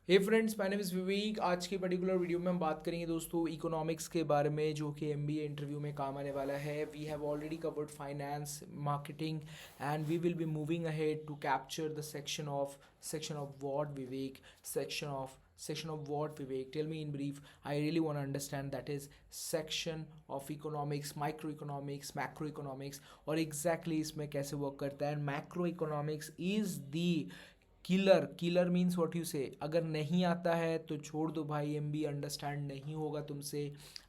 Hey friends, my name is Vivek. आज की particular video में हम बात करेंगे दोस्तों इकोनॉमिक्स के बारे में, जो कि एमबीए इंटरव्यू में काम आने वाला है। We have already covered finance, marketing and we will be moving ahead to capture the section of what Vivek, section of what Vivek, tell me in brief. I really want to understand that is section of economics, microeconomics, macroeconomics, और exactly इसमें कैसे work करता है। macroeconomics is the killer means what you से। अगर नहीं आता है तो छोड़ दो भाई, एम बी अंडरस्टैंड नहीं होगा तुमसे।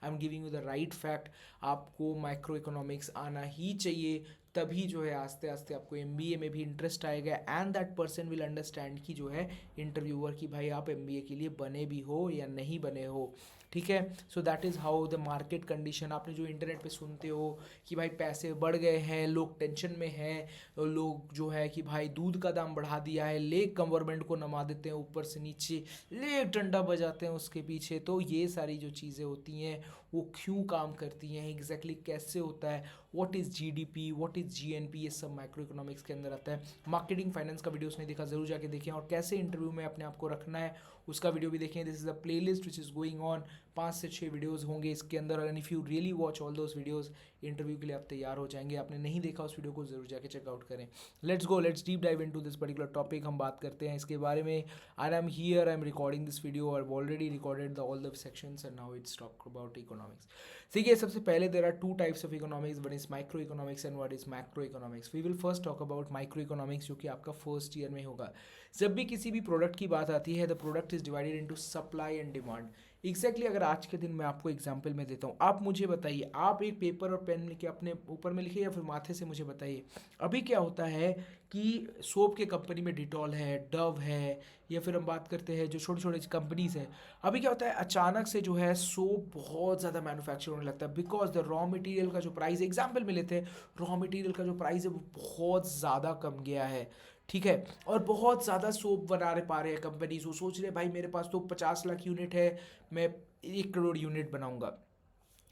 I am giving you the right fact. आपको माइक्रो इकोनॉमिक्स आना ही चाहिए, तभी जो है आस्ते आस्ते आपको एम बी ए में भी इंटरेस्ट आएगा and that person will understand कि जो है इंटरव्यूअर कि भाई आप एम बी ए के लिए बने भी हो या नहीं बने हो। ठीक है, सो that is how the market condition. आपने जो इंटरनेट पे सुनते हो कि भाई पैसे बढ़ गए हैं, लोग टेंशन में हैं, लोग जो है कि भाई दूध का दाम बढ़ा दिया है, ले गवर्नमेंट को नमा देते हैं ऊपर से नीचे, ले डंडा बजाते हैं उसके पीछे। तो ये सारी जो चीज़ें होती हैं वो क्यों काम करती हैं, एग्जैक्टली कैसे होता है, what is GDP, what is GNP, ये सब माइक्रो इकोनॉमिक्स के अंदर आता है। मार्केटिंग फाइनेंस का वीडियोस नहीं देखा, ज़रूर जाके देखें। और कैसे इंटरव्यू में अपने आप को रखना है उसका वीडियो भी देखें। This is a play list which is going on. 5 से 6 वीडियोज़ होंगे इसके अंदर, and if you really watch all those videos, interview के लिए आप तैयार हो जाएंगे। आपने नहीं देखा उस वीडियो को, ज़रूर जाके चेकआउट करें। Let's deep dive into this particular topic. हम बात करते हैं इसके बारे में। I am here, I am recording this video, I have already recorded the all the sections and now it's talk about economics. ठीक है, सबसे पहले there are two types of economics, one is micro economics and one is macro economics. We will first talk about micro economics, जो कि आपका first year में होगा। जब भी किसी भी प्रोडक्ट की बात आती है, the product is divided into supply and demand. Exactly अगर आज के दिन मैं आपको एग्जाम्पल में देता हूँ, आप मुझे बताइए, आप एक पेपर और पेन लेके अपने ऊपर में लिखिए या फिर माथे से मुझे बताइए, अभी क्या होता है कि सोप के कंपनी में डिटॉल है, डव है, या फिर हम बात करते हैं जो छोटी छोटी कंपनीज हैं, अभी क्या होता है अचानक से जो है सोप बहुत ज़्यादा मैन्युफैक्चर होने लगता है, बिकॉज द रॉ मटेरियल का जो प्राइस, एग्जाम्पल में लेते हैं, रॉ मटेरियल का जो प्राइस है वो बहुत ज़्यादा कम गया है। ठीक है, और बहुत ज़्यादा सोप बना रहे पा रहे हैं कंपनीज, वो सोच रहे हैं भाई मेरे पास तो 50 लाख यूनिट है, मैं 1 करोड़ यूनिट बनाऊंगा।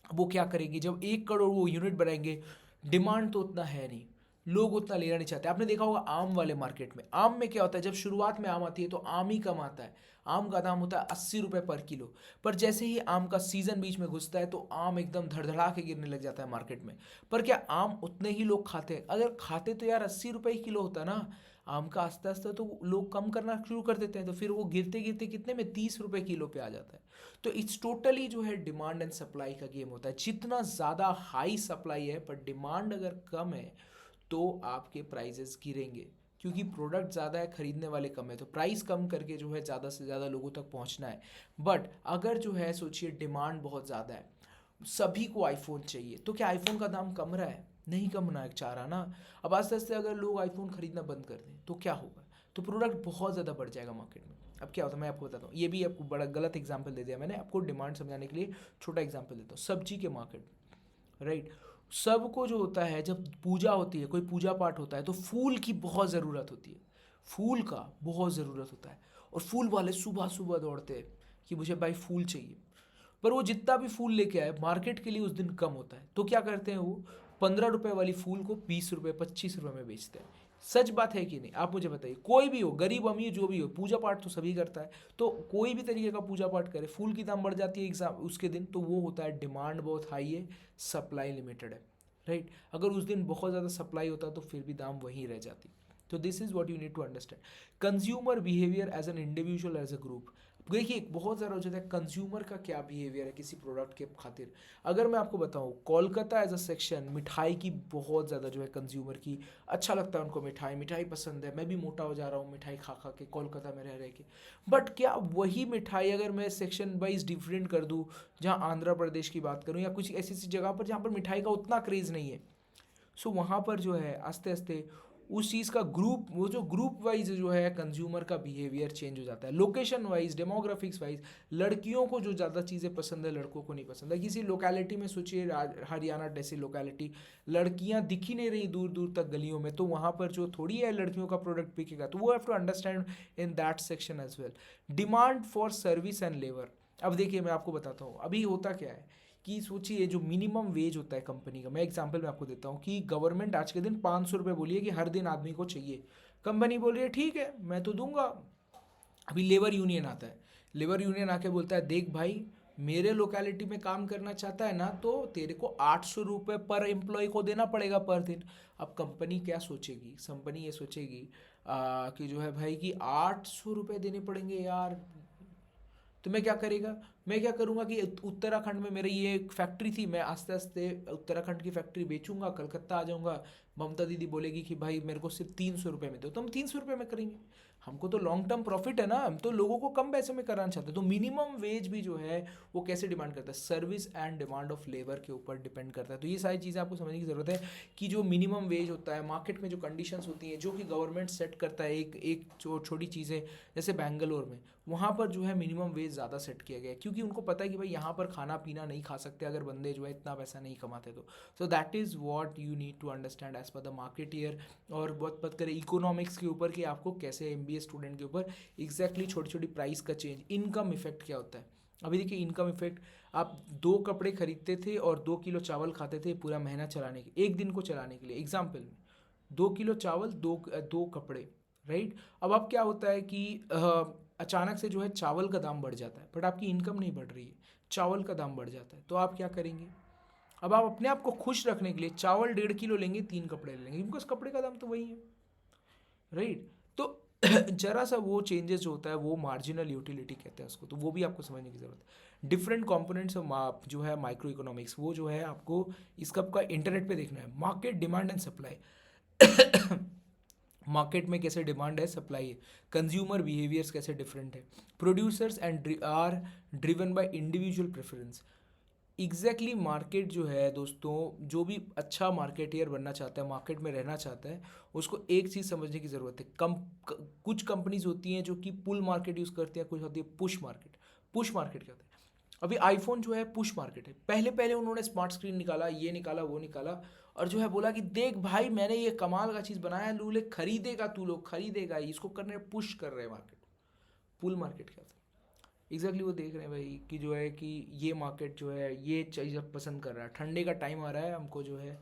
वो क्या करेंगे, जब 1 करोड़ वो यूनिट बनाएंगे, डिमांड तो उतना है नहीं, लोग उतना लेना नहीं चाहते। आपने देखा होगा आम वाले मार्केट में, आम में क्या होता है, जब शुरुआत में आम आती है तो आम ही कम आता है। आम का दाम होता है 80 रुपये पर किलो, पर जैसे ही आम का सीजन बीच में घुसता है तो आम एकदम धड़धड़ा के गिरने लग जाता है मार्केट में। पर क्या आम उतने ही लोग खाते हैं? अगर खाते तो यार 80 रुपये ही किलो होता ना आम का। आस्ते आस्ते तो लोग कम करना शुरू कर देते हैं, तो फिर वो गिरते गिरते कितने में, 30 रुपये किलो पे आ जाता है। तो इट्स टोटली जो है डिमांड एंड सप्लाई का गेम होता है। जितना ज़्यादा हाई सप्लाई है पर डिमांड अगर कम है तो आपके प्राइजेस गिरेंगे, क्योंकि प्रोडक्ट ज़्यादा है, खरीदने वाले कम है, तो प्राइस कम करके जो है ज़्यादा से ज़्यादा लोगों तक पहुंचना है। बट अगर जो है सोचिए डिमांड बहुत ज़्यादा है, सभी को आईफोन चाहिए, तो क्या आईफोन का दाम कम रहा है? नहीं कम ना चाह रहा ना। अब आस्ते आस्ते अगर लोग आईफोन खरीदना बंद कर दें तो क्या होगा? तो प्रोडक्ट बहुत ज़्यादा बढ़ जाएगा मार्केट में। अब क्या होता है मैं आपको बताता हूँ, ये भी आपको बड़ा गलत एग्जाम्पल दे दिया मैंने, आपको डिमांड समझाने के लिए छोटा एग्जाम्पल देता हूँ। सब्जी के मार्केट, राइट, सबको जो होता है जब पूजा होती है, कोई पूजा पाठ होता है, तो फूल की बहुत ज़रूरत होती है, फूल का बहुत ज़रूरत होता है। और फूल वाले सुबह सुबह दौड़ते हैं कि मुझे भाई फूल चाहिए, पर वो जितना भी फूल लेके आए मार्केट के लिए उस दिन कम होता है, तो क्या करते हैं वो 15 रुपए वाली फूल को 20 रुपए 25 रुपए में बेचते हैं। सच बात है कि नहीं, आप मुझे बताइए। कोई भी हो, गरीब अमीर जो भी हो, पूजा पाठ तो सभी करता है, तो कोई भी तरीके का पूजा पाठ करे, फूल की दाम बढ़ जाती है एग्जाम उसके दिन, तो वो होता है डिमांड बहुत हाई है, सप्लाई लिमिटेड है। राइट, अगर उस दिन बहुत ज़्यादा सप्लाई होता तो फिर भी दाम वहीं रह जाती। तो this is what you need to understand, consumer behaviour as an individual, as a group. देखिए बहुत ज़्यादा हो जाता है कंज्यूमर का क्या बिहेवियर है किसी प्रोडक्ट के खातिर। अगर मैं आपको बताऊं, कोलकाता एज अ सेक्शन मिठाई की बहुत ज़्यादा जो है कंज्यूमर की, अच्छा लगता है उनको मिठाई, मिठाई पसंद है। मैं भी मोटा हो जा रहा हूँ मिठाई खा खा के कोलकाता में रह के। बट क्या वही मिठाई अगर मैं सेक्शन वाइज डिफरेंट कर दूँ, जहाँ आंध्र प्रदेश की बात करूँ या कुछ ऐसी ऐसी जगह पर जहाँ पर मिठाई का उतना क्रेज़ नहीं है, सो वहाँ पर जो है आस्ते आस्ते उस चीज़ का ग्रुप, वो जो ग्रुप वाइज जो है कंज्यूमर का बिहेवियर चेंज हो जाता है। लोकेशन वाइज, डेमोग्राफिक्स वाइज, लड़कियों को जो ज़्यादा चीज़ें पसंद है लड़कों को नहीं पसंद है। किसी लोकेलिटी में सोचिए, हरियाणा जैसी लोकेलिटी, लड़कियां दिख ही नहीं रही दूर दूर तक गलियों में, तो वहाँ पर जो थोड़ी है लड़कियों का प्रोडक्ट बिकेगा, तो वो have to understand in that section as well. Demand for service and labour. अब देखिए मैं आपको बताता हूँ अभी होता क्या है कि सोचिए जो मिनिमम वेज होता है कंपनी का, मैं एग्जांपल में आपको देता हूँ कि गवर्नमेंट आज के दिन 500 रुपये बोलिए कि हर दिन आदमी को चाहिए, कंपनी बोल रही है ठीक है मैं तो दूंगा अभी लेबर यूनियन आता है, लेबर यूनियन आके बोलता है देख भाई मेरे लोकेलिटी में काम करना चाहता है ना तो तेरे को 800 रुपये पर एम्प्लॉय को देना पड़ेगा पर दिन। अब कंपनी क्या सोचेगी, कंपनी ये सोचेगी कि जो है भाई कि 800 रुपये देने पड़ेंगे यार, तो मैं क्या करेगा, मैं क्या करूँगा कि उत्तराखंड में मेरी ये एक फैक्ट्री थी, मैं आस्ते आस्ते उत्तराखंड की फैक्ट्री बेचूंगा, कलकत्ता आ जाऊँगा। ममता दीदी बोलेगी कि भाई मेरे को सिर्फ 300 रुपये में दो, तो हम 300 रुपये में करेंगे। हमको तो लॉन्ग टर्म प्रॉफिट है ना, हम तो लोगों को कम पैसे में कराना चाहते हैं। तो मिनिमम वेज भी जो है वो कैसे डिमांड करता है, service and demand of labour के ऊपर डिपेंड करता है। तो ये सारी चीज़ें आपको समझने की ज़रूरत है कि जो मिनिमम वेज होता है, मार्केट में जो कंडीशंस होती हैं जो कि गवर्नमेंट सेट करता है, एक एक जो छोटी चीज़ें जैसे बैंगलोर में, वहाँ पर जो है मिनिमम वेज ज़्यादा सेट किया गया है क्योंकि उनको पता है कि भाई यहाँ पर खाना पीना नहीं खा सकते अगर बंदे जो है इतना पैसा नहीं कमाते तो। So that is what you need to understand as per the market year. और बहुत बात करें इकोनॉमिक्स के ऊपर कि आपको कैसे एमबीए स्टूडेंट के ऊपर एग्जैक्टली छोटी छोटी प्राइस का चेंज, इनकम इफेक्ट क्या होता है। अभी देखिए इनकम इफेक्ट, आप 2 कपड़े खरीदते थे और 2 किलो चावल खाते थे पूरा महीना चलाने के, एक दिन को चलाने के लिए एग्जाम्पल में, 2 किलो चावल, दो कपड़े, राइट। अब क्या होता है कि अचानक से जो है चावल का दाम बढ़ जाता है बट आपकी इनकम नहीं बढ़ रही है, चावल का दाम बढ़ जाता है, तो आप क्या करेंगे। अब आप अपने आप को खुश रखने के लिए चावल 1.5 किलो लेंगे, 3 कपड़े ले लेंगे क्योंकि उस कपड़े का दाम तो वही है, राइट। तो जरा सा वो चेंजेस जो होता है वो मार्जिनल यूटिलिटी कहते हैं उसको, तो वो भी आपको समझने की ज़रूरत है। डिफरेंट कंपोनेंट्स ऑफ जो है माइक्रो इकोनॉमिक्स, वो जो है आपको इसका आपका इंटरनेट पे देखना है। Market demand and supply, market में कैसे डिमांड है सप्लाई है, कंज्यूमर बिहेवियर्स कैसे डिफरेंट है, producers and are driven by individual preference. Exactly market जो है दोस्तों, जो भी अच्छा मार्केटियर बनना चाहता है, मार्केट में रहना चाहता है, उसको एक चीज़ समझने की ज़रूरत है। कुछ कंपनीज होती हैं जो कि पुल मार्केट यूज़ करती हैं, कुछ होती है पुश मार्केट। पुश मार्केट क्या होता है, अभी आईफोन जो है पुश मार्केट है, पहले पहले उन्होंने स्मार्ट स्क्रीन निकाला, ये निकाला वो निकाला, और जो है बोला कि देख भाई मैंने ये कमाल का चीज़ बनाया, लूले खरीदेगा, तू लोग खरीदेगा, इसको करने पुश कर रहे हैं मार्केट। पुल मार्केट क्या था, एग्जैक्टली वो देख रहे हैं भाई कि जो है कि ये मार्केट जो है ये चीज़ अब पसंद कर रहा है, ठंडे का टाइम आ रहा है, हमको जो है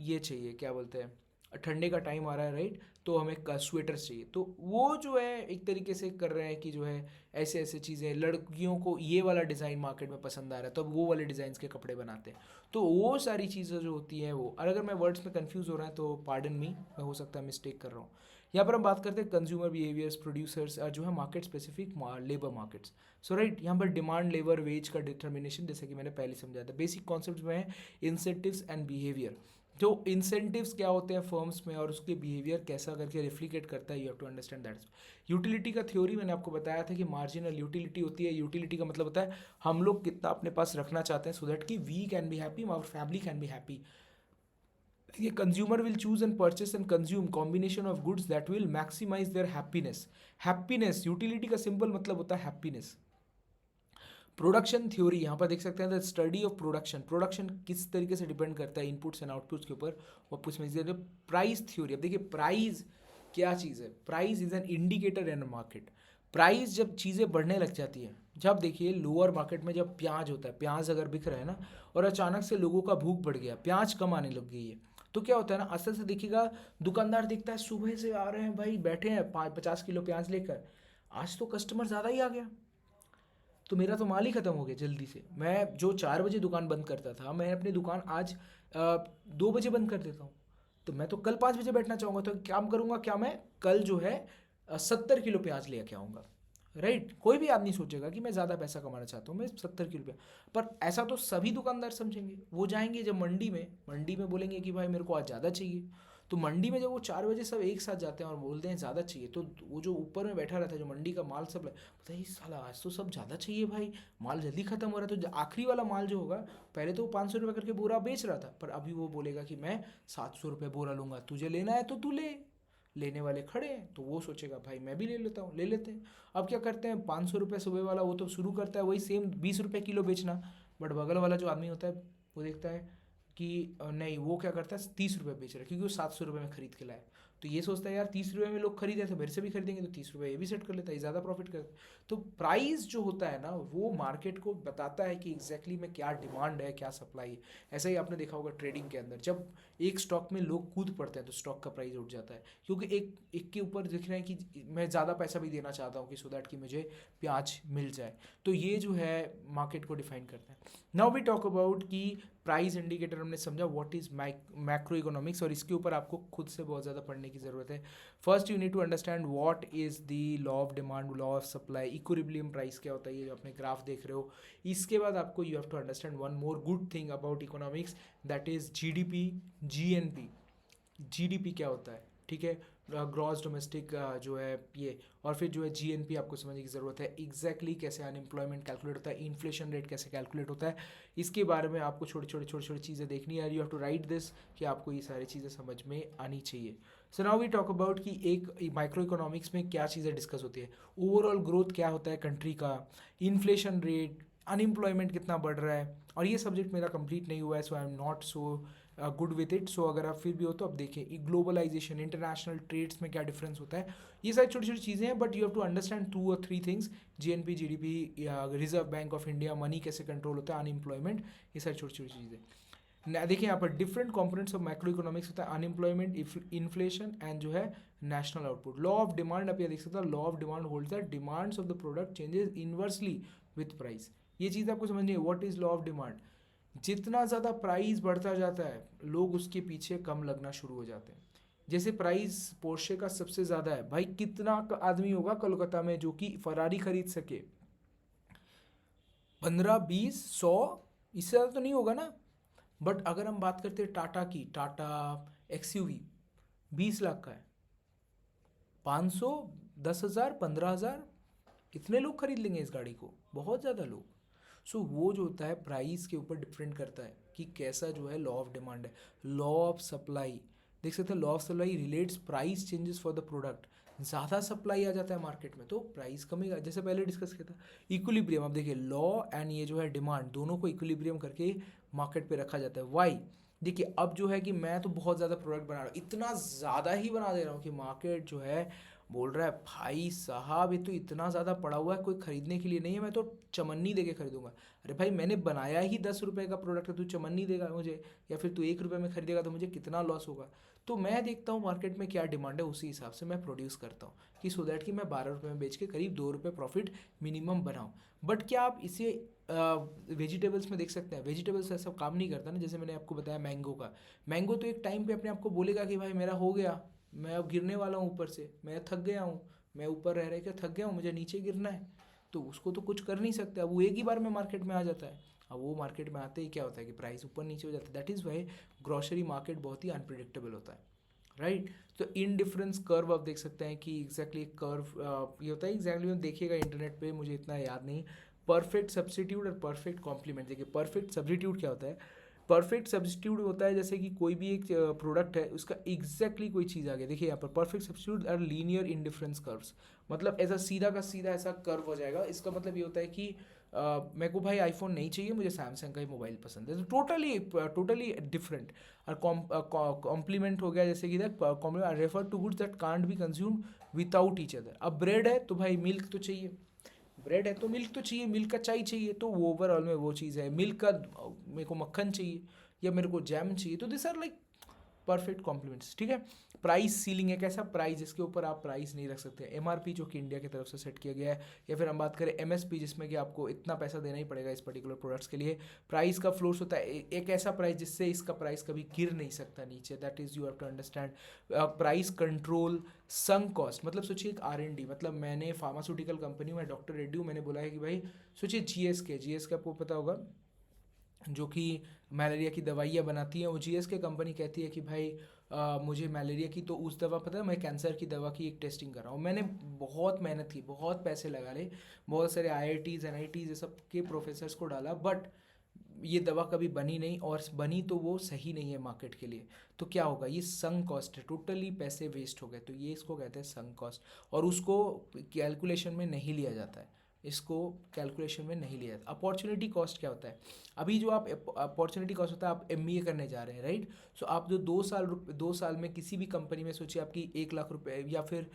ये चाहिए, क्या बोलते हैं, ठंडे का टाइम आ रहा है, राइट, तो हमें स्वेटर्स चाहिए। तो वो जो है एक तरीके से कर रहे हैं कि जो है ऐसे ऐसे चीज़ें, लड़कियों को ये वाला डिज़ाइन मार्केट में पसंद आ रहा है तो अब वो वाले डिज़ाइंस के कपड़े बनाते हैं। तो वो सारी चीज़ें जो होती हैं वो, और अगर मैं वर्ड्स में कंफ्यूज हो रहा है तो पार्डन मी, मैं हो सकता है मिस्टेक कर रहा हूँ। यहाँ पर हम बात करते हैं कंज्यूमर बिहेवियर्स, प्रोड्यूसर्स, जो है मार्केट स्पेसिफिक लेबर मार्केट्स। सो राइट, यहाँ पर डिमांड, लेबर, वेज का डिटर्मिनेशन, जैसे कि मैंने पहले समझाया था, बेसिक कॉन्सेप्ट में है इंसेंटिव्स एंड बिहेवियर। जो इंसेंटिव्स क्या होते हैं फर्म्स में और उसके बिहेवियर कैसा करके रिफ्लिकेट करता है, you have to understand that. Utility का थ्योरी मैंने आपको बताया था कि मार्जिनल यूटिलिटी होती है। यूटिलिटी का मतलब होता है हम लोग कितना अपने पास रखना चाहते हैं सो दैट कि we can be happy, our family can be happy. ये consumer will choose and purchase and consume combination of goods that will maximise their happiness. Happiness, utility का सिंपल मतलब होता है हैप्पीनेस। प्रोडक्शन थ्योरी, यहाँ पर देख सकते हैं the study of production, production किस तरीके से डिपेंड करता है इनपुट्स एंड आउटपुट्स के ऊपर, और कुछ में प्राइस थ्योरी। अब देखिए प्राइस क्या चीज़ है, price is an indicator in market. Price जब चीज़ें बढ़ने लग जाती हैं, जब देखिए लोअर मार्केट में जब प्याज होता है, प्याज अगर बिक रहा है ना और अचानक से लोगों का भूख बढ़ गया, प्याज कम आने लग गई है, तो क्या होता है ना, असल से देखिएगा दुकानदार देखता है सुबह से आ रहे हैं भाई, बैठे हैं 50 किलो प्याज लेकर, आज तो कस्टमर ज़्यादा ही आ गया, तो मेरा तो माल ही ख़त्म हो गया जल्दी से। मैं जो 4 बजे दुकान बंद करता था, मैं अपनी दुकान आज 2 बजे बंद कर देता हूँ। तो मैं तो कल 5 बजे बैठना चाहूँगा, तो काम करूँगा क्या, मैं कल जो है 70 किलो प्याज ले के आऊँगा, राइट। कोई भी आदमी सोचेगा कि मैं ज़्यादा पैसा कमाना चाहता हूँ, मैं 70 किलो प्याज, पर ऐसा तो सभी दुकानदार समझेंगे। वो जाएंगे जब मंडी में बोलेंगे कि भाई मेरे को आज ज़्यादा चाहिए, तो मंडी में जब वो 4 बजे सब एक साथ जाते हैं और बोलते हैं ज़्यादा चाहिए, तो वो जो ऊपर में बैठा रहता है जो मंडी का माल सब पता है साला आज तो सब ज़्यादा चाहिए भाई, माल जल्दी ख़त्म हो रहा है, तो आखिरी वाला माल जो होगा, पहले तो वो 500 रुपये करके बोरा बेच रहा था, पर अभी वो बोलेगा कि मैं 700 रुपये बोरा लूँगा, तुझे लेना है तो तू ले। लेने वाले खड़े हैं तो वो सोचेगा भाई मैं भी ले लेता हूँ, ले लेते हैं। अब क्या करते हैं, 500 रुपये सुबह वाला वो तो शुरू करता है वही सेम 20 रुपये किलो बेचना, बट बगल वाला जो आदमी होता है वो देखता है कि नहीं, वो क्या करता है 30 रुपये बेच रहा है क्योंकि वो 700 रुपये में खरीद के लाया। तो ये सोचता है यार 30 रुपये में लोग खरीदे तो मेरे से भी खरीदेंगे, तो 30 रुपये ये भी सेट कर लेता है, ये ज़्यादा प्रॉफिट करता है। तो प्राइस जो होता है ना वो मार्केट को बताता है कि एग्जैक्टली में क्या डिमांड है, क्या सप्लाई है। ऐसा ही आपने देखा होगा ट्रेडिंग के अंदर, जब एक स्टॉक में लोग कूद पड़ते हैं तो स्टॉक का प्राइस उठ जाता है, क्योंकि एक एक के ऊपर दिख रहे हैं कि मैं ज़्यादा पैसा भी देना चाहता हूँ कि सो दैट कि मुझे प्याज मिल जाए। तो ये जो है मार्केट को डिफाइन करता है। नाउ वी टॉक अबाउट कि प्राइस इंडिकेटर हमने समझा व्हाट इज मैक्रो इकोनॉमिक्स, और इसके ऊपर आपको खुद से बहुत ज़्यादा पढ़ने की ज़रूरत है। First you need to understand what is the law of demand, law of supply, equilibrium price क्या होता है, ये जो अपने ग्राफ देख रहे हो। इसके बाद आपको you have to understand one more good thing about economics, that is GDP, GNP. GDP क्या होता है, ठीक है, ग्रॉस डोमेस्टिक जो है ये, और फिर जो है जीएनपी आपको समझने की ज़रूरत है एग्जैक्टली कैसे अनएम्प्लॉयमेंट कैलकुलेट होता है, इन्फ्लेशन रेट कैसे कैलकुलेट होता है, इसके बारे में आपको छोटी छोटी चीज़ें देखनी है। You have to write this कि आपको ये सारी चीज़ें समझ में आनी चाहिए। So now we talk about कि एक माइक्रो इकोनॉमिक्स में क्या चीज़ें डिस्कस होती है, ओवरऑल ग्रोथ क्या होता है कंट्री का, इन्फ्लेशन रेट, अनएम्प्लॉयमेंट कितना बढ़ रहा है, और ये सब्जेक्ट मेरा कंप्लीट नहीं हुआ है, so I am not so good with it. So अगर आप फिर भी हो तो अब देखें ग्लोबलाइजेशन, इंटरनेशनल ट्रेड्स में क्या डिफरेंस होता है, ये सारी छोटी छोटी चीज़ें हैं, but you have to understand 2 और 3 things, GNP, GDP, reserve bank of India, money कैसे कंट्रोल होता है, अनएम्प्लॉयमेंट, ये सारी छोटी छोटी चीज़ें। देखिए यहाँ पर different components of macro economics होता है, अनएम्प्लॉयमेंट, इन्फ्लेशन एंड जो है national output. Law of demand आप ये देख सकते हो, law of demand holds that demands of the product changes inversely with price. ये चीज़ आपको समझनी है, what is law of demand. जितना ज़्यादा प्राइस बढ़ता जाता है लोग उसके पीछे कम लगना शुरू हो जाते हैं। जैसे प्राइस पोर्शे का सबसे ज़्यादा है, भाई कितना आदमी होगा कोलकाता में जो कि फरारी खरीद सके, 15, 20, 100, इससे ज़्यादा तो नहीं होगा ना। बट अगर हम बात करते हैं टाटा की, टाटा एक्सयूवी 20 लाख का है, 500, 10,000, 15,000, इतने लोग खरीद लेंगे इस गाड़ी को, बहुत ज़्यादा लोग। सो वो जो होता है प्राइस के ऊपर डिपेंड करता है कि कैसा जो है लॉ ऑफ डिमांड है। लॉ ऑफ सप्लाई देख सकते हैं, law of supply relates price changes for the product. ज़्यादा सप्लाई आ जाता है मार्केट में तो प्राइस कमेगा, जैसे पहले डिस्कस किया था। इक्विलिब्रियम, आप देखिए लॉ एंड ये जो है डिमांड, दोनों को इक्विलिब्रियम करके मार्केट पे रखा जाता है। वाई, देखिए अब जो है कि मैं तो बहुत ज़्यादा प्रोडक्ट बना रहा हूँ, इतना ज़्यादा ही बना दे रहा हूँ कि मार्केट जो है बोल रहा है भाई साहब ये तो इतना ज़्यादा पड़ा हुआ है, कोई ख़रीदने के लिए नहीं है, मैं तो चमन्नी दे के खरीदूंगा। अरे भाई मैंने बनाया ही 10 रुपये का प्रोडक्ट है, तू चमन्नी देगा मुझे, या फिर तू 1 रुपये में खरीदेगा तो मुझे कितना लॉस होगा। तो मैं देखता हूँ मार्केट में क्या डिमांड है, उसी हिसाब से मैं प्रोड्यूस करता हूँ कि सो दैट कि मैं 12 रुपये में बेच के करीब 2 रुपये प्रॉफिट मिनिमम बनाऊँ। बट क्या आप इसे वेजिटेबल्स में देख सकते हैं? वेजिटेबल्स ऐसा काम नहीं करता ना। जैसे मैंने आपको बताया मैंगो का, मैंगो तो एक टाइम पे अपने आप को बोलेगा कि भाई मेरा हो गया, मैं अब गिरने वाला हूँ ऊपर से, मैं थक गया हूँ, मैं ऊपर रह के थक गया हूँ, मुझे नीचे गिरना है। तो उसको तो कुछ कर नहीं सकते, अब वो एक ही बार में मार्केट में आ जाता है। अब वो मार्केट में आते ही क्या होता है कि प्राइस ऊपर नीचे हो जाता है। That is Y grocery market बहुत ही अनप्रिडिक्टेबल होता है, राइट। तो इन डिफरेंस कर्व आप देख सकते हैं कि एग्जैक्टली कर्व ये होता है, एग्जैक्टली देखिएगा इंटरनेट पे, मुझे इतना याद नहीं। परफेक्ट सब्स्टिट्यूट और परफेक्ट कॉम्प्लीमेंट, देखिए परफेक्ट सब्स्टिट्यूट क्या होता है, परफेक्ट सब्स्टिट्यूट होता है जैसे कि कोई भी एक प्रोडक्ट है उसका एग्जैक्टली कोई चीज़ आ गया। देखिए यहाँ पर perfect substitute are linear indifference curves, मतलब ऐसा सीधा का सीधा ऐसा कर्व हो जाएगा। इसका मतलब ये होता है कि मेरे को भाई आईफोन नहीं चाहिए, मुझे सैमसंग का ही मोबाइल पसंद है, तो टोटली डिफरेंट। और कॉम्प्लीमेंट हो गया जैसे कि complement refer to goods that can't be consumed without each other. अब ब्रेड है तो भाई मिल्क तो चाहिए, ब्रेड है तो मिल्क तो चाहिए, मिल्क का चाय चाहिए, तो वो ओवरऑल में वो चीज़ है। मिल्क का मेरे को मक्खन चाहिए या मेरे को जैम चाहिए, तो this are like perfect complements, ठीक है। प्राइस सीलिंग है, कैसा प्राइस जिसके ऊपर आप प्राइस नहीं रख सकते। एमआरपी जो कि इंडिया की तरफ से सेट किया गया है, या फिर हम बात करें एमएसपी जिसमें कि आपको इतना पैसा देना ही पड़ेगा इस पर्टिकुलर प्रोडक्ट्स के लिए। प्राइस का फ्लोर्स होता है एक ऐसा प्राइस जिससे इसका प्राइस कभी गिर नहीं सकता नीचे, that is you have to understand. Price control, sunk cost, मतलब सोचिए एक R&D, मतलब मैंने फार्मास्यूटिकल कंपनी में डॉक्टर रेड्डी हूँ, मैंने बोला है कि भाई सोचिए GSK आपको पता होगा जो कि मलेरिया की दवाइयाँ बनाती हैं, वो GSK कंपनी कहती है कि भाई मुझे मलेरिया की तो उस दवा पता है, मैं कैंसर की दवा की एक टेस्टिंग कर रहा हूँ। मैंने बहुत मेहनत की, बहुत पैसे लगा ले, बहुत सारे IITs NITs ये सब के प्रोफेसर्स को डाला, बट ये दवा कभी बनी नहीं, और बनी तो वो सही नहीं है मार्केट के लिए। तो क्या होगा, ये संक कॉस्ट है, टोटली पैसे वेस्ट हो गए, तो ये इसको कहते हैं संक कॉस्ट, और उसको कैलकुलेशन में नहीं लिया जाता है। इसको कैलकुलेशन में नहीं लिया जाता। अपॉर्चुनिटी कॉस्ट क्या होता है? अभी जो आप अपॉर्चुनिटी कॉस्ट होता है, आप एमबीए करने जा रहे हैं, राइट? सो आप जो 2 साल में किसी भी कंपनी में सोचिए आपकी 1 लाख रुपए या फिर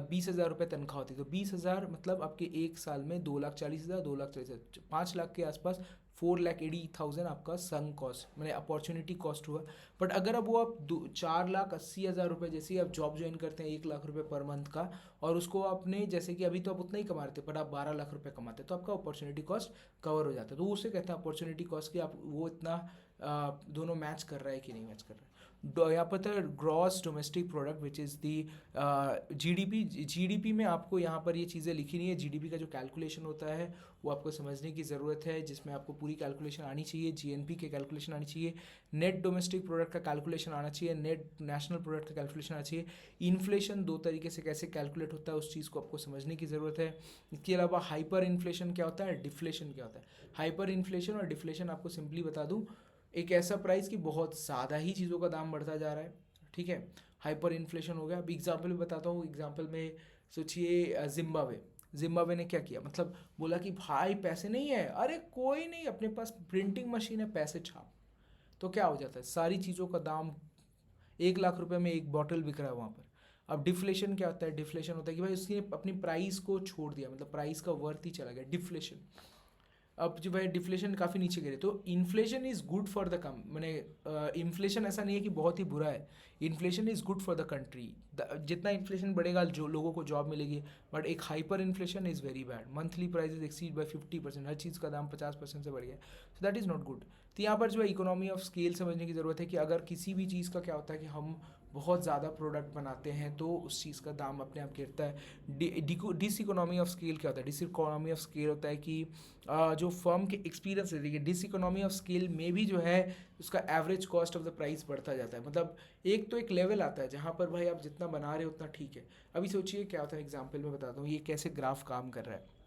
20,000 रुपये तनख्वाह होती है, तो 20,000 मतलब आपके 1 साल में 2,40,000, 2,40,000, 5 लाख के आसपास 4,80,000 आपका संक कॉस्ट मैंने अपॉर्चुनिटी कॉस्ट हुआ। बट अगर अब वो आप 4,80,000 रुपये जैसे ही आप जॉब ज्वाइन करते हैं 1 लाख रुपये पर मंथ का, और उसको आपने जैसे कि अभी तो आप उतना ही कमा रहे थे पर आप 12 लाख रुपये कमाते, तो आपका अपॉर्चुनिटी कॉस्ट कवर हो जाता है। तो उसे कहते हैं अपॉर्चुनिटी कॉस्ट कि आप वो इतना दोनों मैच कर रहा है कि नहीं मैच कर रहा है। यहाँ पर था gross domestic product which is the GDP. GDP में आपको यहाँ पर ये चीज़ें लिखी नहीं है। जीडीपी का जो कैलकुलेशन होता है वो आपको समझने की ज़रूरत है, जिसमें आपको पूरी कैलकुलेशन आनी चाहिए। जीएनपी के कैलकुलेशन आनी चाहिए, नेट डोमेस्टिक प्रोडक्ट का कैलकुलेशन आना चाहिए, नेट नेशनल प्रोडक्ट का कैलकुलेशन आना चाहिए। इन्फ्लेशन 2 तरीके से कैसे कैलकुलेट होता है उस चीज़ को आपको समझने की ज़रूरत है। इसके अलावा हाइपर इन्फ्लेशन क्या होता है, डिफ्लेशन क्या होता है। हाइपर इन्फ्लेशन और डिफ्लेशन आपको सिंपली बता दूँ, एक ऐसा प्राइस कि बहुत ज़्यादा ही चीज़ों का दाम बढ़ता जा रहा है, ठीक है, हाइपर इन्फ्लेशन हो गया। अब एग्जाम्पल में बताता हूँ। एग्जाम्पल में सोचिए जिम्बाब्वे। जिम्बाब्वे ने क्या किया, मतलब बोला कि भाई पैसे नहीं है, अरे कोई नहीं, अपने पास प्रिंटिंग मशीन है, पैसे छाप। तो क्या हो जाता है, सारी चीज़ों का दाम 1 लाख रुपए में एक बॉटल बिक रहा है वहाँ पर। अब डिफ्लेशन क्या होता है, डिफ्लेशन होता है कि भाई उसने अपनी प्राइस को छोड़ दिया, मतलब प्राइस का वर्थ ही चला गया, डिफ्लेशन। अब जो है डिफ्लेशन काफ़ी नीचे गिरे। तो inflation is good for the कम, मैंने इन्फ्लेशन ऐसा नहीं है कि बहुत ही बुरा है, inflation is good for the country. जितना इन्फ्लेशन बढ़ेगा जो लोगों को जॉब मिलेगी। बट एक hyper inflation is very bad, monthly prices exceed by 50%, हर चीज़ का दाम 50% से बढ़ गया, so that is not good. तो यहाँ पर जो है इकोनॉमी ऑफ स्केल समझने की ज़रूरत है कि अगर किसी भी चीज़ का क्या होता है कि हम बहुत ज़्यादा प्रोडक्ट बनाते हैं तो उस चीज़ का दाम अपने आप गिरता है। डिस इकोनॉमी ऑफ स्केल क्या होता है, डिस इकोनॉमी ऑफ स्केल होता है कि जो फर्म के एक्सपीरियंस है, देखिए डिस इकोनॉमी ऑफ स्केल में भी जो है उसका average cost of the price बढ़ता जाता है। मतलब एक तो एक लेवल आता है जहाँ पर भाई आप जितना बना रहे हो उतना ठीक है। अभी सोचिए क्या होता है, एग्जाम्पल में बताता हूँ ये कैसे ग्राफ काम कर रहा है।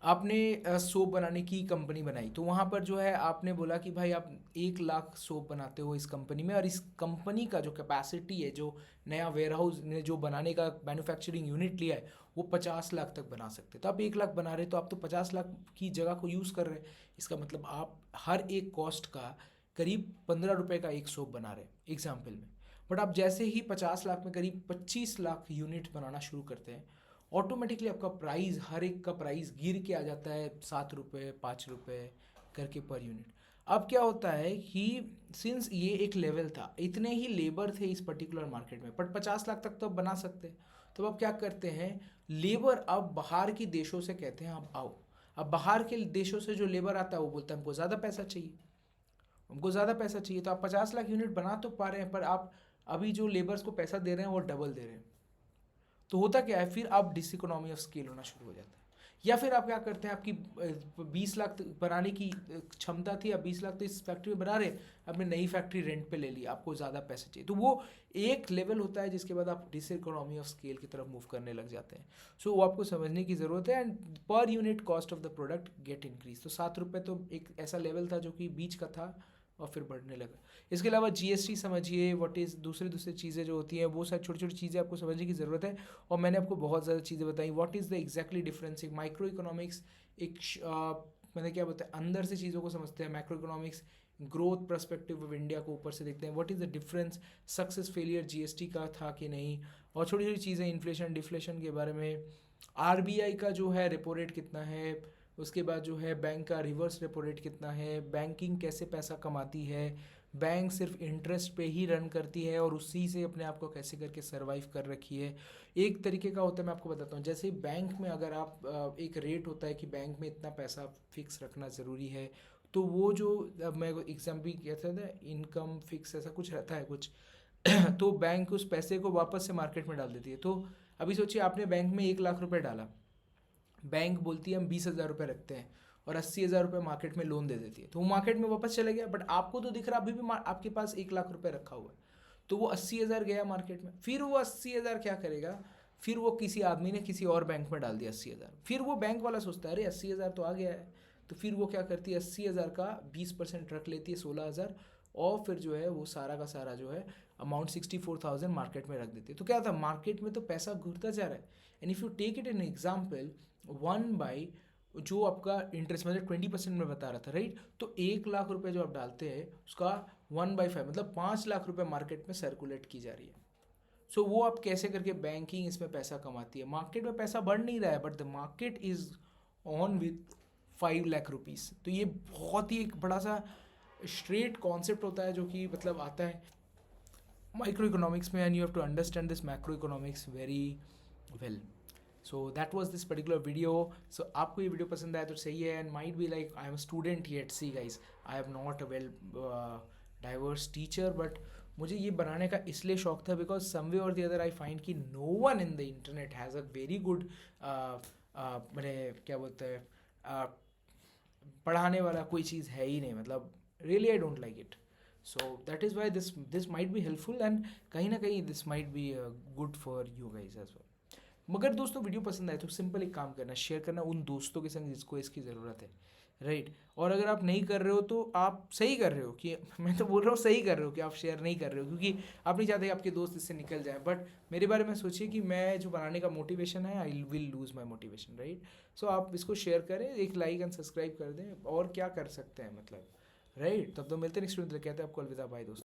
आपने सोप बनाने की कंपनी बनाई, तो वहाँ पर जो है आपने बोला कि भाई आप 1 लाख सोप बनाते हो इस कंपनी में, और इस कंपनी का जो कैपेसिटी है, जो नया वेयर हाउस ने जो बनाने का मैन्युफैक्चरिंग यूनिट लिया है, वो 50 लाख तक बना सकते हैं। तो आप 1 लाख बना रहे, तो आप तो 50 लाख की जगह को यूज़ कर रहे हैं। इसका मतलब आप हर एक कॉस्ट का करीब 15 रुपये का एक सोप बना रहे हैं एग्जाम्पल में। बट आप जैसे ही 50 लाख में करीब 25 लाख यूनिट बनाना शुरू करते हैं, ऑटोमेटिकली आपका प्राइस, हर एक का प्राइस गिर के आ जाता है 7 रुपये, 5 रुपये करके पर यूनिट। अब क्या होता है कि सिंस ये एक लेवल था, इतने ही लेबर थे इस पर्टिकुलर मार्केट में, बट 50 लाख तक तो अब बना सकते हैं। तो अब क्या करते हैं, लेबर अब बाहर के देशों से कहते हैं अब आओ। अब बाहर के देशों से जो लेबर आता है वो बोलता है हमको ज़्यादा पैसा चाहिए, हमको ज़्यादा पैसा चाहिए। तो आप 50 लाख यूनिट बना तो पा रहे हैं, पर आप अभी जो लेबर्स को पैसा दे रहे हैं वो डबल दे रहे हैं। तो होता क्या है, फिर आप डिस इकोनॉमी ऑफ स्केल होना शुरू हो जाता है। या फिर आप क्या करते हैं, आपकी 20 लाख बनाने की क्षमता थी, अब 20 लाख तो इस फैक्ट्री में बना रहे, आपने नई फैक्ट्री रेंट पे ले ली, आपको ज़्यादा पैसे चाहिए। तो वो एक लेवल होता है जिसके बाद आप डिस इकोनॉमी ऑफ स्केल की तरफ मूव करने लग जाते हैं। सो वो आपको समझने की ज़रूरत है। And per unit cost of the product gate increase. तो 7 रुपये तो एक ऐसा लेवल था जो कि बीच का था और फिर बढ़ने लगा। इसके अलावा जीएसटी समझिए, व्हाट इज़ दूसरी चीज़ें जो होती हैं, वो सारी छोटी छोटी चीज़ें आपको समझने की ज़रूरत है। और मैंने आपको बहुत ज़्यादा चीज़ें बताई। What is the exactly difference, एक माइक्रो इकोनॉमिक्स, एक मैंने क्या बताया, अंदर से चीज़ों को समझते हैं। Macro economics growth perspective of India को ऊपर से देखते हैं। What is the difference, success failure GST का था कि नहीं, और छोटी छोटी चीज़ें इन्फ्लेशन डिफ्लेशन के बारे में। आरबीआई का जो है रेपो रेट कितना है, उसके बाद जो है बैंक का रिवर्स रेपो रेट कितना है, बैंकिंग कैसे पैसा कमाती है, बैंक सिर्फ इंटरेस्ट पे ही रन करती है और उसी से अपने आप को कैसे करके सर्वाइव कर रखी है। एक तरीके का होता है, मैं आपको बताता हूँ, जैसे बैंक में अगर आप एक रेट होता है कि बैंक में इतना पैसा फिक्स रखना ज़रूरी है, तो वो जो अब मैं एग्जाम्पल कहता था, इनकम फिक्स ऐसा कुछ रहता है कुछ तो बैंक उस पैसे को वापस से मार्केट में डाल देती है। तो अभी सोचिए आपने बैंक में 1 लाख रुपए डाला, बैंक बोलती है हम 20,000 रुपये रखते हैं, और 80,000 रुपये मार्केट में लोन दे देती है, तो वो मार्केट में वापस चले गया। बट आपको तो दिख रहा अभी भी आपके पास 1 लाख रुपये रखा हुआ है, तो वो 80,000 गया मार्केट में। फिर वो 80,000 क्या करेगा, फिर वो किसी आदमी ने किसी और बैंक में डाल दिया 80,000। फिर वो बैंक वाला सोचता है अरे 80,000 तो आ गया है, तो फिर वो क्या करती है, 80,000 का 20% रख लेती है, 16,000, और फिर जो है वो सारा का सारा जो है अमाउंट 64,000 मार्केट में रख देती है। तो क्या था, मार्केट में तो पैसा घूरता जा रहा है। And if you take it an example, 1/, जो आपका इंटरेस्ट मतलब 20% में बता रहा था, राइट। तो 1 लाख रुपए जो आप डालते हैं उसका 1/5 मतलब 5 लाख रुपए मार्केट में सर्कुलेट की जा रही है। सो वो आप कैसे करके बैंकिंग इसमें पैसा कमाती है। मार्केट में पैसा बढ़ नहीं रहा है, but the market is on with 5 lakh rupees. तो ये बहुत ही एक बड़ा सा स्ट्रेट कॉन्सेप्ट होता है जो कि मतलब आता है माइक्रो इकोनॉमिक्स में, and you have to understand this macro economics very well. So that was this particular video. So आपको ये वीडियो पसंद आया तो सही है, and might be like I am student yet, see guys I am not a well diverse teacher, but मुझे ये बनाने का इसलिए शौक था because someway or the other I find कि no one in the internet has a very good मैंने क्या बोलते हैं पढ़ाने वाला कोई चीज़ है ही नहीं, मतलब really I don't like it. So that is why this might be helpful, and कहीं ना कहीं this might be good for you guys as well. मगर दोस्तों वीडियो पसंद आए तो सिंपल एक काम करना, शेयर करना उन दोस्तों के संग जिसको इसकी ज़रूरत है, राइट। और अगर आप नहीं कर रहे हो तो आप सही कर रहे हो कि मैं तो बोल रहा हूँ सही कर रहे हो कि आप शेयर नहीं कर रहे हो, क्योंकि आप नहीं चाहते कि आपके दोस्त इससे निकल जाए। बट मेरे बारे में सोचिए कि मैं जो बनाने का मोटिवेशन है, I will lose my motivation, right. So आप इसको शेयर करें, एक लाइक एंड सब्सक्राइब कर दें, और क्या कर सकते हैं मतलब, राइट। तब तो मिलते हैं नेक्स्ट वीडियो, कहते हैं आपको अलविदा, बाय दोस्तों।